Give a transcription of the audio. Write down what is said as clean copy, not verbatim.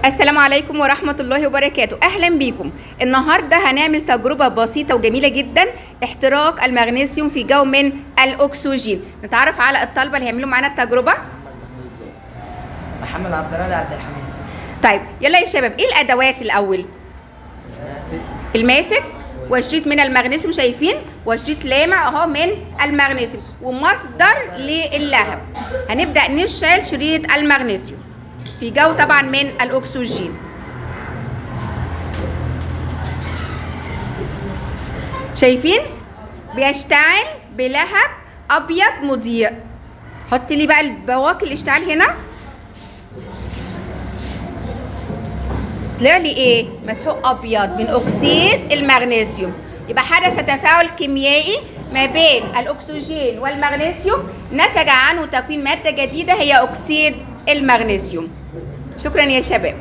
السلام عليكم ورحمة الله وبركاته. أهلا بيكم. النهاردة هنعمل تجربة بسيطة وجميلة جدا، احتراق المغنيسيوم في جو من الأكسجين. نتعرف على الطلبة اللي هيعملوا معانا التجربة. محمد عبد الرازق عبد الحميد. طيب يلا يا شباب، ايه الأدوات الأول؟ الماسك وشريط من المغنيسيوم، شايفين؟ وشريط لامع اهو من المغنيسيوم ومصدر للهب. هنبدأ نشيل شريط المغنيسيوم في جو طبعا من الأكسجين. شايفين؟ بيشتعل بلهب أبيض مضيء. حط لي بقى البواقي الاشتعال هنا. طلع لي ايه؟ مسحوق أبيض من أكسيد المغنيسيوم. يبقى حدث تفاعل كيميائي ما بين الأكسجين والمغنيسيوم، نتج عنه تكوين مادة جديدة هي أكسيد المغنيسيوم. شكرا يا شباب.